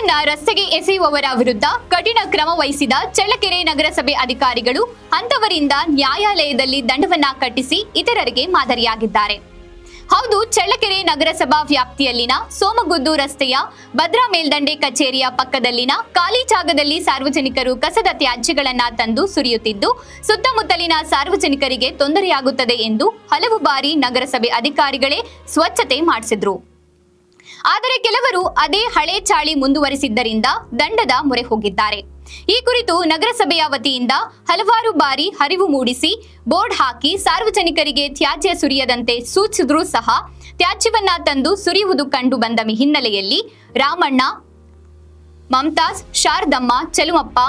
ತ್ಯಾಜ್ಯವನ್ನ ರಸ್ತೆಗೆ ಎಸೆಯುವವರ ವಿರುದ್ಧ ಕಠಿಣ ಕ್ರಮ ವಹಿಸಿದ ಚಳ್ಳಕೆರೆ ನಗರಸಭೆ ಅಧಿಕಾರಿಗಳು ಅಂತವರಿಂದ ನ್ಯಾಯಾಲಯದಲ್ಲಿ ದಂಡವನ್ನ ಕಟ್ಟಿಸಿ ಇತರರಿಗೆ ಮಾದರಿಯಾಗಿದ್ದಾರೆ. ಹೌದು, ಚಳ್ಳಕೆರೆ ನಗರಸಭಾ ವ್ಯಾಪ್ತಿಯಲ್ಲಿನ ಸೋಮಗುದ್ದು ರಸ್ತೆಯ ಭದ್ರಾ ಮೇಲ್ದಂಡೆ ಕಚೇರಿಯ ಪಕ್ಕದಲ್ಲಿನ ಖಾಲಿ ಜಾಗದಲ್ಲಿ ಸಾರ್ವಜನಿಕರು ಕಸದ ತ್ಯಾಜ್ಯಗಳನ್ನ ತಂದು ಸುರಿಯುತ್ತಿದ್ದು ಸುತ್ತಮುತ್ತಲಿನ ಸಾರ್ವಜನಿಕರಿಗೆ ತೊಂದರೆಯಾಗುತ್ತದೆ ಎಂದು ಹಲವು ಬಾರಿ ನಗರಸಭೆ ಅಧಿಕಾರಿಗಳೇ ಸ್ವಚ್ಛತೆ ಮಾಡಿಸಿದ್ರು. ಆದರೆ ಕೆಲವರು ಅದೇ ಹಳೆ ಚಾಳಿ ಮುಂದುವರಿಸಿದ್ದರಿಂದ ದಂಡದ ಮೊರೆ ಹೋಗಿದ್ದಾರೆ. ಈ ಕುರಿತು ನಗರಸಭೆಯ ವತಿಯಿಂದ ಹಲವಾರು ಬಾರಿ ಅರಿವು ಮೂಡಿಸಿ ಬೋರ್ಡ್ ಹಾಕಿ ಸಾರ್ವಜನಿಕರಿಗೆ ತ್ಯಾಜ್ಯ ಸುರಿಯದಂತೆ ಸೂಚಿಸಿದ್ರೂ ಸಹ ತ್ಯಾಜ್ಯವನ್ನ ತಂದು ಸುರಿಯುವುದು ಕಂಡು ಬಂದ ಹಿನ್ನೆಲೆಯಲ್ಲಿ ರಾಮಣ್ಣ, ಮಮತಾಜ್, ಶಾರದಮ್ಮ, ಚೆಲುಮಪ್ಪ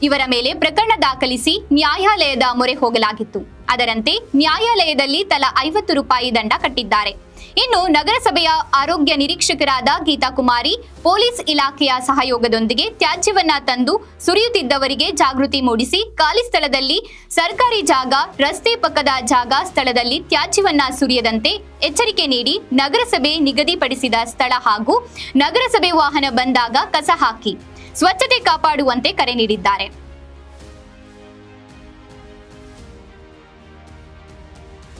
ಇವರ ಮೇಲೆ ಪ್ರಕರಣ ದಾಖಲಿಸಿ ನ್ಯಾಯಾಲಯದ ಮೊರೆ ಹೋಗಲಾಗಿತ್ತು. ಅದರಂತೆ ನ್ಯಾಯಾಲಯದಲ್ಲಿ ತಲಾ 50 ರೂಪಾಯಿ ದಂಡ ಕಟ್ಟಿದ್ದಾರೆ. ಇನ್ನು ನಗರಸಭೆಯ ಆರೋಗ್ಯ ನಿರೀಕ್ಷಕರಾದ ಗೀತಾ ಕುಮಾರಿ ಪೊಲೀಸ್ ಇಲಾಖೆಯ ಸಹಯೋಗದೊಂದಿಗೆ ತ್ಯಾಜ್ಯವನ್ನ ತಂದು ಸುರಿಯುತ್ತಿದ್ದವರಿಗೆ ಜಾಗೃತಿ ಮೂಡಿಸಿ ಖಾಲಿ ಸ್ಥಳದಲ್ಲಿ ಸರ್ಕಾರಿ ಜಾಗ, ರಸ್ತೆ ಪಕ್ಕದ ಜಾಗ ಸ್ಥಳದಲ್ಲಿ ತ್ಯಾಜ್ಯವನ್ನ ಸುರಿಯದಂತೆ ಎಚ್ಚರಿಕೆ ನೀಡಿ ನಗರಸಭೆ ನಿಗದಿಪಡಿಸಿದ ಸ್ಥಳ ಹಾಗೂ ನಗರಸಭೆ ವಾಹನ ಬಂದಾಗ ಕಸ ಹಾಕಿ ಸ್ವಚ್ಛತೆ ಕಾಪಾಡುವಂತೆ ಕರೆ ನೀಡಿದ್ದಾರೆ.